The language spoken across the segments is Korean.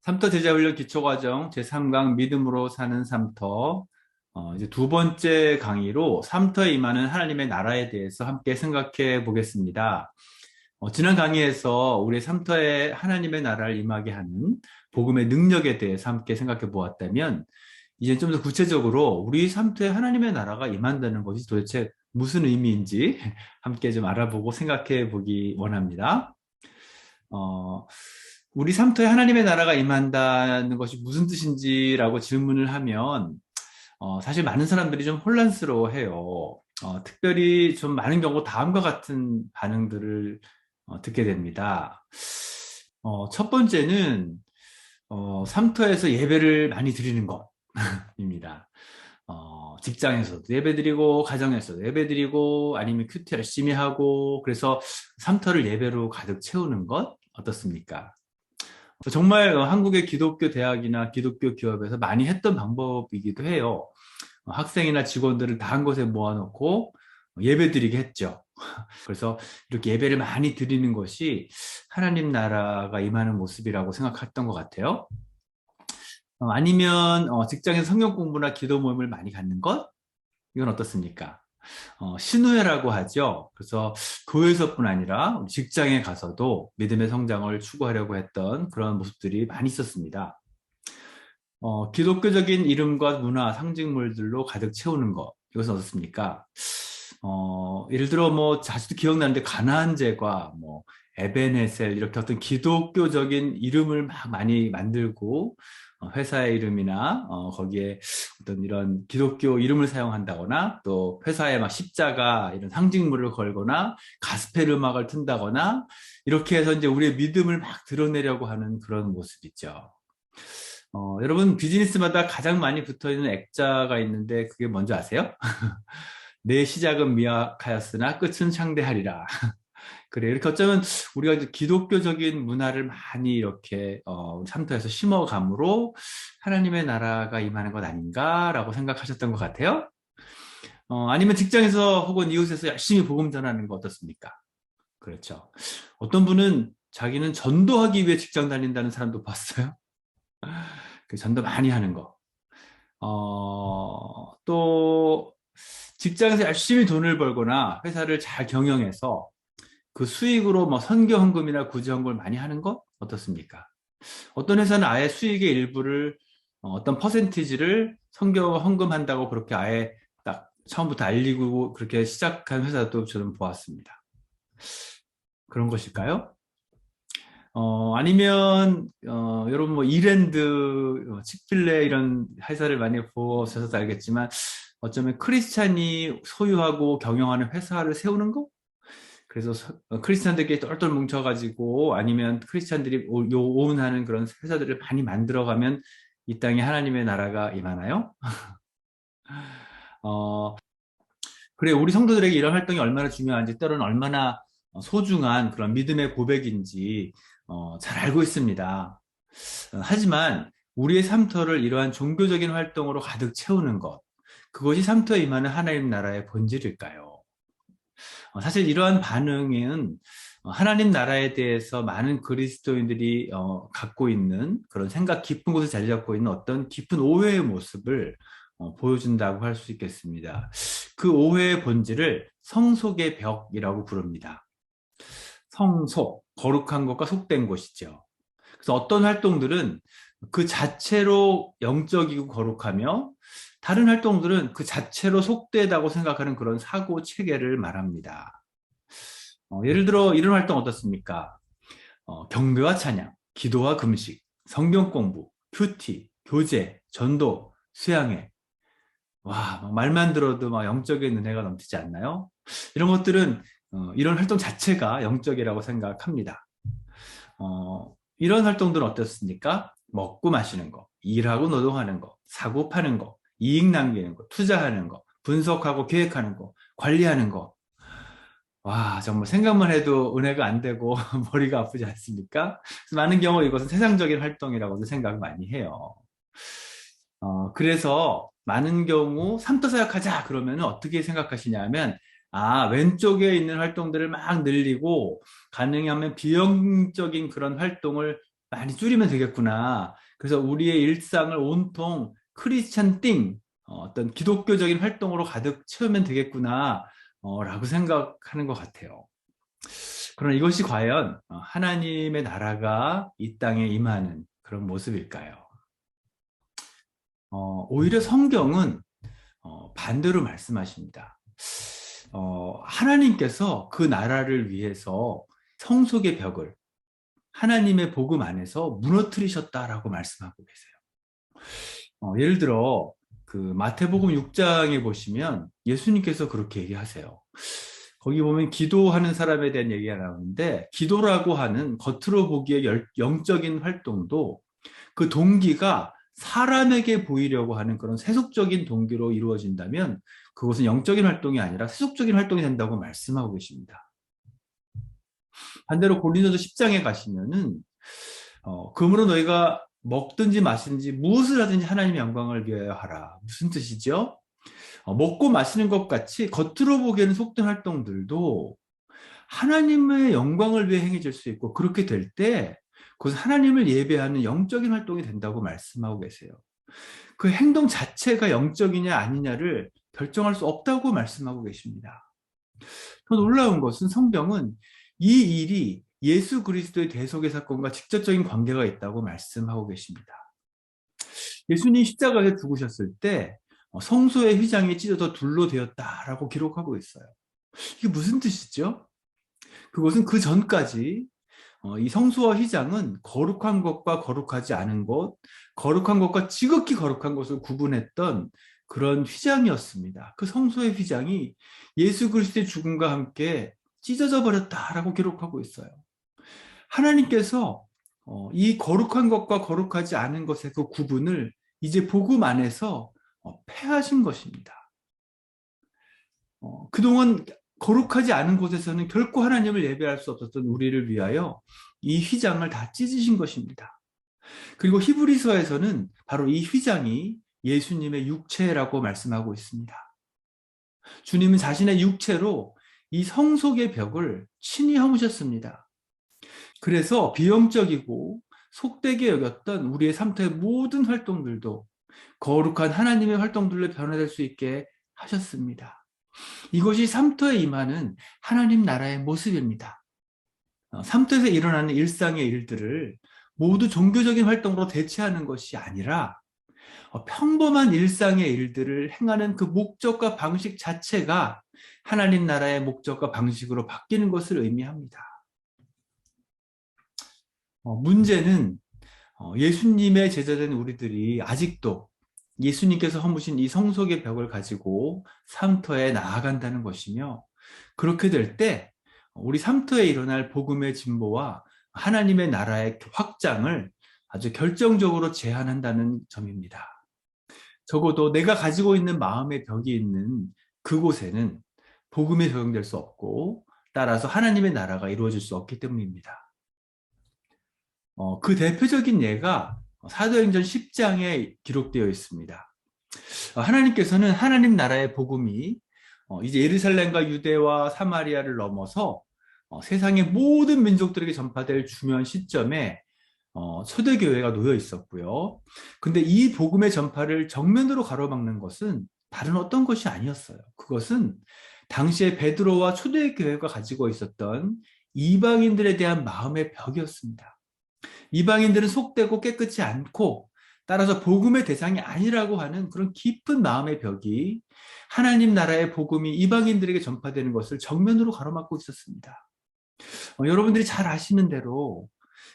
삼터 제자훈련 기초과정 제3강 믿음으로 사는 삼터. 이제 두 번째 강의로 삼터에 임하는 하나님의 나라에 대해서 함께 생각해 보겠습니다. 지난 강의에서 우리 삼터에 하나님의 나라를 임하게 하는 복음의 능력에 대해서 함께 생각해 보았다면, 이제 좀 더 구체적으로 우리 삼터에 하나님의 나라가 임한다는 것이 도대체 무슨 의미인지 함께 좀 알아보고 생각해 보기 원합니다. 어, 우리 삼터에 하나님의 나라가 임한다는 것이 무슨 뜻인지라고 질문을 하면, 사실 많은 사람들이 좀 혼란스러워해요. 특별히 좀 많은 경우 다음과 같은 반응들을 듣게 됩니다. 첫 번째는 삼터에서 예배를 많이 드리는 것입니다. 직장에서도 예배드리고, 가정에서도 예배드리고, 아니면 큐티 열심히 하고, 그래서 삼터를 예배로 가득 채우는 것 어떻습니까? 정말 한국의 기독교 대학이나 기독교 기업에서 많이 했던 방법이기도 해요. 학생이나 직원들을 다 한 곳에 모아놓고 예배드리게 했죠. 그래서 이렇게 예배를 많이 드리는 것이 하나님 나라가 임하는 모습이라고 생각했던 것 같아요. 아니면 직장에서 성경 공부나 기도 모임을 많이 갖는 것? 이건 어떻습니까? 신우회라고 하죠. 그래서 교회에서뿐 아니라 직장에 가서도 믿음의 성장을 추구하려고 했던 그런 모습들이 많이 있었습니다. 기독교적인 이름과 문화, 상징물들로 가득 채우는 것. 이것은 어떻습니까? 예를 들어 뭐 자주도 기억나는데 가나안 제과, 뭐 에벤에셀 이렇게 어떤 기독교적인 이름을 막 많이 만들고 회사의 이름이나 거기에 어떤 이런 기독교 이름을 사용한다거나 또 회사에 막 십자가 이런 상징물을 걸거나 가스펠 음악을 튼다거나 이렇게 해서 이제 우리의 믿음을 막 드러내려고 하는 그런 모습이죠. 여러분 비즈니스마다 가장 많이 붙어있는 액자가 있는데 그게 뭔지 아세요? 내 시작은 미약하였으나 끝은 창대하리라. 그래, 이렇게 어쩌면 우리가 이제 기독교적인 문화를 많이 이렇게 삼터에서 심어감으로 하나님의 나라가 임하는 것 아닌가라고 생각하셨던 것 같아요. 아니면 직장에서 혹은 이웃에서 열심히 복음 전하는 거 어떻습니까? 그렇죠. 어떤 분은 자기는 전도하기 위해 직장 다닌다는 사람도 봤어요. 그 전도 많이 하는 거. 또 직장에서 열심히 돈을 벌거나 회사를 잘 경영해서 그 수익으로 뭐 선교 헌금이나 구제 헌금을 많이 하는 것 어떻습니까? 어떤 회사는 아예 수익의 일부를 어떤 퍼센티지를 선교 헌금한다고 그렇게 아예 딱 처음부터 알리고 그렇게 시작한 회사도 저는 보았습니다. 그런 것일까요? 아니면 여러분 뭐 이랜드, 칙필레 이런 회사를 많이 보셔서 알겠지만 어쩌면 크리스찬이 소유하고 경영하는 회사를 세우는 거? 그래서 크리스찬들끼리 똘똘 뭉쳐가지고 아니면 크리스찬들이 오운하는 그런 회사들을 많이 만들어가면 이 땅에 하나님의 나라가 임하나요? 어, 그래, 우리 성도들에게 이런 활동이 얼마나 중요한지 때로는 얼마나 소중한 그런 믿음의 고백인지 잘 알고 있습니다. 하지만 우리의 삶터를 이러한 종교적인 활동으로 가득 채우는 것, 그것이 삶터에 임하는 하나님 나라의 본질일까요? 사실 이러한 반응은 하나님 나라에 대해서 많은 그리스도인들이 갖고 있는 그런 생각 깊은 곳에 자리 잡고 있는 어떤 깊은 오해의 모습을 보여준다고 할 수 있겠습니다. 그 오해의 본질을 성속의 벽이라고 부릅니다. 성속, 거룩한 것과 속된 곳이죠. 그래서 어떤 활동들은 그 자체로 영적이고 거룩하며 다른 활동들은 그 자체로 속되다고 생각하는 그런 사고 체계를 말합니다. 예를 들어 이런 활동 어떻습니까? 경배와 찬양, 기도와 금식, 성경 공부, 큐티, 교제, 전도, 수양회. 와, 막 말만 들어도 막 영적인 은혜가 넘치지 않나요? 이런 것들은 이런 활동 자체가 영적이라고 생각합니다. 이런 활동들은 어떻습니까? 먹고 마시는 거, 일하고 노동하는 거, 사고 파는 거, 이익 남기는 거, 투자하는 거, 분석하고 계획하는 거, 관리하는 거. 와, 정말 생각만 해도 은혜가 안 되고 머리가 아프지 않습니까? 그래서 많은 경우 이것은 세상적인 활동이라고도 생각을 많이 해요. 그래서 많은 경우 삼도 사역하자 그러면 어떻게 생각하시냐면, 왼쪽에 있는 활동들을 막 늘리고 가능하면 비영적인 그런 활동을 많이 줄이면 되겠구나. 그래서 우리의 일상을 온통 크리스찬 띵, 어떤 기독교적인 활동으로 가득 채우면 되겠구나, 라고 생각하는 것 같아요. 그러나 이것이 과연 하나님의 나라가 이 땅에 임하는 그런 모습일까요? 오히려 성경은 반대로 말씀하십니다. 하나님께서 그 나라를 위해서 성속의 벽을 하나님의 복음 안에서 무너뜨리셨다라고 말씀하고 계세요. 예를 들어 그 마태복음 6장에 보시면 예수님께서 그렇게 얘기하세요. 거기 보면 기도하는 사람에 대한 얘기가 나오는데, 기도라고 하는 겉으로 보기에 영적인 활동도 그 동기가 사람에게 보이려고 하는 그런 세속적인 동기로 이루어진다면 그것은 영적인 활동이 아니라 세속적인 활동이 된다고 말씀하고 계십니다. 반대로 고린도서 10장에 가시면은 그러므로 너희가 먹든지 마시든지 무엇을 하든지 하나님의 영광을 위하여 하라. 무슨 뜻이죠? 먹고 마시는 것 같이 겉으로 보기에는 속된 활동들도 하나님의 영광을 위해 행해질 수 있고, 그렇게 될 때 그것은 하나님을 예배하는 영적인 활동이 된다고 말씀하고 계세요. 그 행동 자체가 영적이냐 아니냐를 결정할 수 없다고 말씀하고 계십니다. 더 놀라운 것은 성경은 이 일이 예수 그리스도의 대속의 사건과 직접적인 관계가 있다고 말씀하고 계십니다. 예수님이 십자가에 죽으셨을 때 성소의 휘장이 찢어져 둘로 되었다라고 기록하고 있어요. 이게 무슨 뜻이죠? 그것은 그 전까지 이 성소와 휘장은 거룩한 것과 거룩하지 않은 것, 거룩한 것과 지극히 거룩한 것을 구분했던 그런 휘장이었습니다. 그 성소의 휘장이 예수 그리스도의 죽음과 함께 찢어져 버렸다라고 기록하고 있어요. 하나님께서 이 거룩한 것과 거룩하지 않은 것의 그 구분을 이제 복음 안에서 폐하신 것입니다. 그동안 거룩하지 않은 곳에서는 결코 하나님을 예배할 수 없었던 우리를 위하여 이 휘장을 다 찢으신 것입니다. 그리고 히브리서에서는 바로 이 휘장이 예수님의 육체라고 말씀하고 있습니다. 주님은 자신의 육체로 이 성속의 벽을 친히 허무셨습니다. 그래서 비영적이고 속되게 여겼던 우리의 삶터의 모든 활동들도 거룩한 하나님의 활동들로 변화될 수 있게 하셨습니다. 이것이 삼터에 임하는 하나님 나라의 모습입니다. 삼터에서 일어나는 일상의 일들을 모두 종교적인 활동으로 대체하는 것이 아니라 평범한 일상의 일들을 행하는 그 목적과 방식 자체가 하나님 나라의 목적과 방식으로 바뀌는 것을 의미합니다. 문제는 예수님의 제자된 우리들이 아직도 예수님께서 허무신 이 성속의 벽을 가지고 삼터에 나아간다는 것이며, 그렇게 될 때 우리 삼터에 일어날 복음의 진보와 하나님의 나라의 확장을 아주 결정적으로 제한한다는 점입니다. 적어도 내가 가지고 있는 마음의 벽이 있는 그곳에는 복음이 적용될 수 없고, 따라서 하나님의 나라가 이루어질 수 없기 때문입니다. 그 대표적인 예가 사도행전 10장에 기록되어 있습니다. 하나님께서는 하나님 나라의 복음이 이제 예루살렘과 유대와 사마리아를 넘어서 세상의 모든 민족들에게 전파될 중요한 시점에 초대교회가 놓여 있었고요. 근데 이 복음의 전파를 정면으로 가로막는 것은 다른 어떤 것이 아니었어요. 그것은 당시에 베드로와 초대교회가 가지고 있었던 이방인들에 대한 마음의 벽이었습니다. 이방인들은 속되고 깨끗이 않고 따라서 복음의 대상이 아니라고 하는 그런 깊은 마음의 벽이 하나님 나라의 복음이 이방인들에게 전파되는 것을 정면으로 가로막고 있었습니다. 여러분들이 잘 아시는 대로,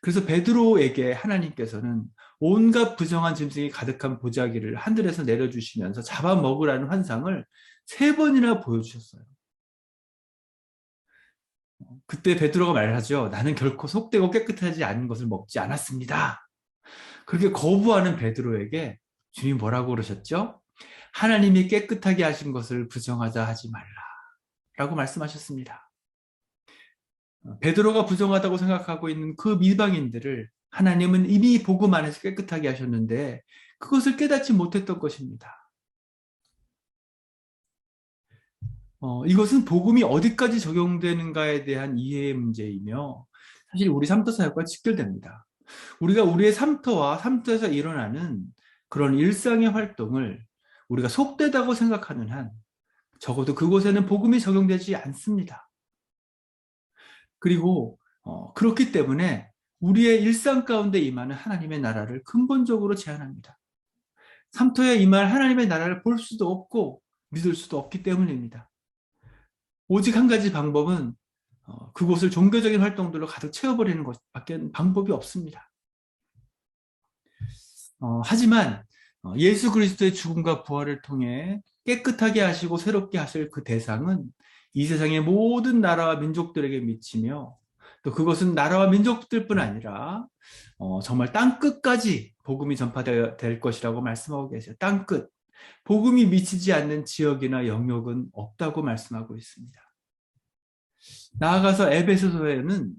그래서 베드로에게 하나님께서는 온갖 부정한 짐승이 가득한 보자기를 하늘에서 내려주시면서 잡아먹으라는 환상을 3번이나 보여주셨어요. 그때 베드로가 말하죠. 나는 결코 속되고 깨끗하지 않은 것을 먹지 않았습니다. 그렇게 거부하는 베드로에게 주님 뭐라고 그러셨죠? 하나님이 깨끗하게 하신 것을 부정하자 하지 말라 라고 말씀하셨습니다. 베드로가 부정하다고 생각하고 있는 그 이방인들을 하나님은 이미 복음 안에서 깨끗하게 하셨는데 그것을 깨닫지 못했던 것입니다. 이것은 복음이 어디까지 적용되는가에 대한 이해의 문제이며, 사실 우리 삼도 사역과 직결됩니다. 우리가 우리의 삶터와 삶터에서 일어나는 그런 일상의 활동을 우리가 속되다고 생각하는 한 적어도 그곳에는 복음이 적용되지 않습니다. 그리고 그렇기 때문에 우리의 일상 가운데 임하는 하나님의 나라를 근본적으로 제한합니다. 삶터에 임할 하나님의 나라를 볼 수도 없고 믿을 수도 없기 때문입니다. 오직 한 가지 방법은 그곳을 종교적인 활동들로 가득 채워버리는 것밖에 방법이 없습니다. 하지만 예수 그리스도의 죽음과 부활을 통해 깨끗하게 하시고 새롭게 하실 그 대상은 이 세상의 모든 나라와 민족들에게 미치며 또 그것은 나라와 민족들뿐 아니라 정말 땅끝까지 복음이 전파될 것이라고 말씀하고 계세요. 땅끝. 복음이 미치지 않는 지역이나 영역은 없다고 말씀하고 있습니다. 나아가서 에베소서에는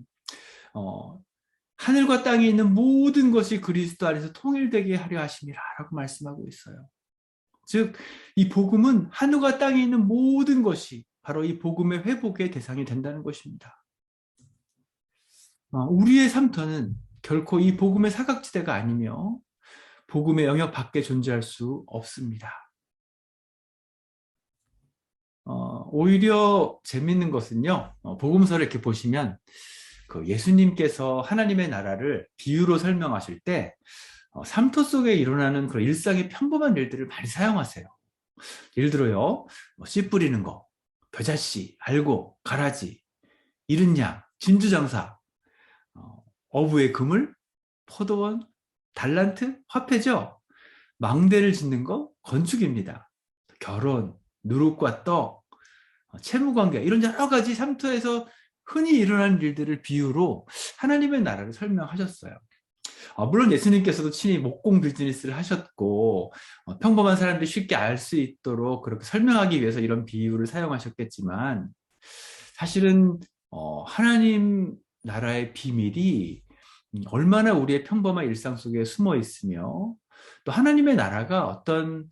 하늘과 땅에 있는 모든 것이 그리스도 안에서 통일되게 하려 하심이라 라고 말씀하고 있어요. 즉, 이 복음은 하늘과 땅에 있는 모든 것이 바로 이 복음의 회복의 대상이 된다는 것입니다. 우리의 삶터는 결코 이 복음의 사각지대가 아니며 복음의 영역 밖에 존재할 수 없습니다. 오히려 재밌는 것은요, 복음서를 이렇게 보시면 그 예수님께서 하나님의 나라를 비유로 설명하실 때 삶터 속에 일어나는 그런 일상의 평범한 일들을 많이 사용하세요. 예를 들어요, 씨 뿌리는 거, 겨자씨, 알고, 가라지, 이른 양, 진주장사, 어부의 그물, 포도원, 달란트, 화폐죠. 망대를 짓는 거, 건축입니다. 결혼, 누룩과 떡, 채무관계, 이런 여러 가지 삶터에서 흔히 일어나는 일들을 비유로 하나님의 나라를 설명하셨어요. 물론 예수님께서도 친히 목공 비즈니스를 하셨고 평범한 사람들이 쉽게 알 수 있도록 그렇게 설명하기 위해서 이런 비유를 사용하셨겠지만 사실은 하나님 나라의 비밀이 얼마나 우리의 평범한 일상 속에 숨어 있으며 또 하나님의 나라가 어떤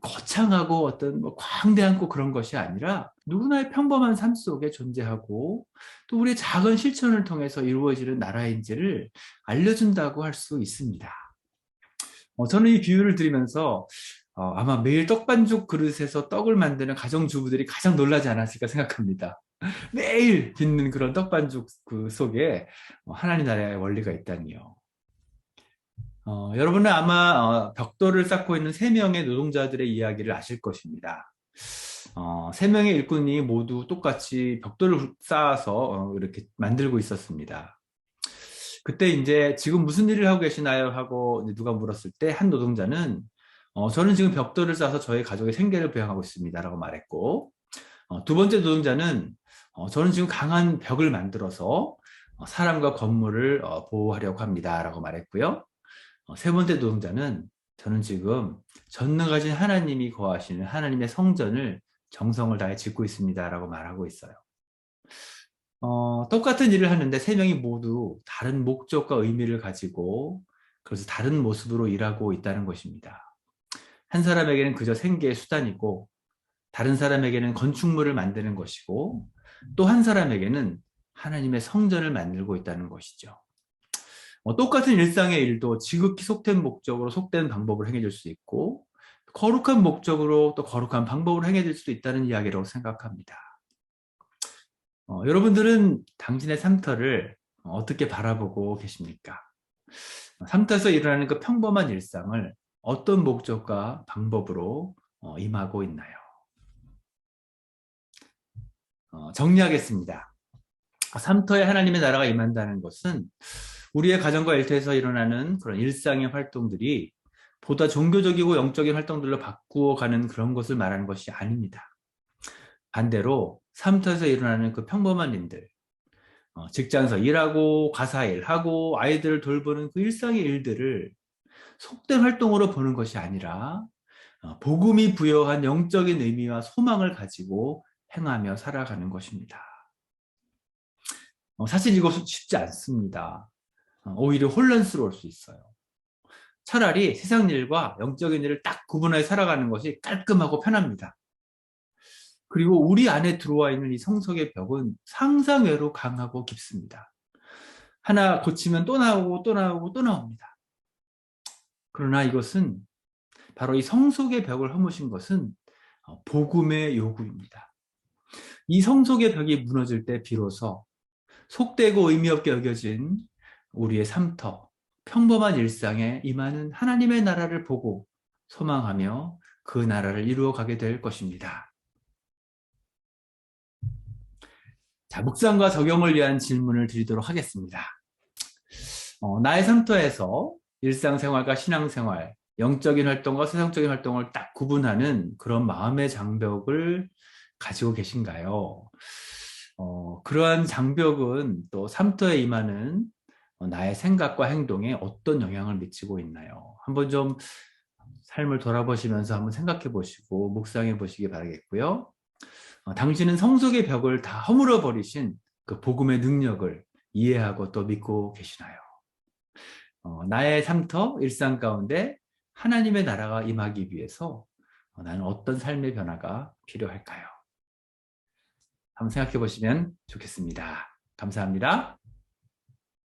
거창하고 어떤 뭐 광대한 그런 것이 아니라 누구나의 평범한 삶 속에 존재하고 또 우리의 작은 실천을 통해서 이루어지는 나라인지를 알려준다고 할 수 있습니다. 저는 이 비유를 들으면서 아마 매일 떡반죽 그릇에서 떡을 만드는 가정주부들이 가장 놀라지 않았을까 생각합니다. 매일 빚는 그런 떡반죽 그 속에 하나님 나라의 원리가 있다니요. 여러분은 아마 벽돌을 쌓고 있는 3명의 노동자들의 이야기를 아실 것입니다. 3명의 일꾼이 모두 똑같이 벽돌을 쌓아서 이렇게 만들고 있었습니다. 그때 이제 지금 무슨 일을 하고 계시나요? 하고 누가 물었을 때 한 노동자는 저는 지금 벽돌을 쌓아서 저희 가족의 생계를 부양하고 있습니다. 라고 말했고 두 번째 노동자는 저는 지금 강한 벽을 만들어서 사람과 건물을 보호하려고 합니다. 라고 말했고요. 세 번째 노동자는 저는 지금 전능하신 하나님이 거하시는 하나님의 성전을 정성을 다해 짓고 있습니다. 라고 말하고 있어요. 똑같은 일을 하는데 3명이 모두 다른 목적과 의미를 가지고 그래서 다른 모습으로 일하고 있다는 것입니다. 한 사람에게는 그저 생계의 수단이고 다른 사람에게는 건축물을 만드는 것이고 또 한 사람에게는 하나님의 성전을 만들고 있다는 것이죠. 똑같은 일상의 일도 지극히 속된 목적으로 속된 방법으로 행해질 수 있고 거룩한 목적으로 또 거룩한 방법으로 행해질 수도 있다는 이야기라고 생각합니다. 여러분들은 당신의 삶터를 어떻게 바라보고 계십니까? 삶터에서 일어나는 그 평범한 일상을 어떤 목적과 방법으로 임하고 있나요? 정리하겠습니다. 삶터에 하나님의 나라가 임한다는 것은 우리의 가정과 일터에서 일어나는 그런 일상의 활동들이 보다 종교적이고 영적인 활동들로 바꾸어가는 그런 것을 말하는 것이 아닙니다. 반대로 삶터에서 일어나는 그 평범한 일들, 직장에서 일하고 가사 일하고 아이들을 돌보는 그 일상의 일들을 속된 활동으로 보는 것이 아니라 복음이 부여한 영적인 의미와 소망을 가지고 행하며 살아가는 것입니다. 사실 이것은 쉽지 않습니다. 오히려 혼란스러울 수 있어요. 차라리 세상 일과 영적인 일을 딱 구분해 살아가는 것이 깔끔하고 편합니다. 그리고 우리 안에 들어와 있는 이 성석의 벽은 상상외로 강하고 깊습니다. 하나 고치면 또 나오고 또 나오고 또 나옵니다. 그러나 이것은 바로 이 성속의 벽을 허무신 것은 복음의 요구입니다. 이 성속의 벽이 무너질 때 비로소 속되고 의미 없게 여겨진 우리의 삶터, 평범한 일상에 임하는 하나님의 나라를 보고 소망하며 그 나라를 이루어 가게 될 것입니다. 자, 묵상과 적용을 위한 질문을 드리도록 하겠습니다. 나의 삶터에서 일상생활과 신앙생활, 영적인 활동과 세상적인 활동을 딱 구분하는 그런 마음의 장벽을 가지고 계신가요? 그러한 장벽은 또 삶터에 임하는 나의 생각과 행동에 어떤 영향을 미치고 있나요? 한번 좀 삶을 돌아보시면서 한번 생각해 보시고 묵상해 보시기 바라겠고요. 당신은 성속의 벽을 다 허물어 버리신 그 복음의 능력을 이해하고 또 믿고 계시나요? 나의 삶터, 일상 가운데 하나님의 나라가 임하기 위해서 나는 어떤 삶의 변화가 필요할까요? 한번 생각해 보시면 좋겠습니다. 감사합니다.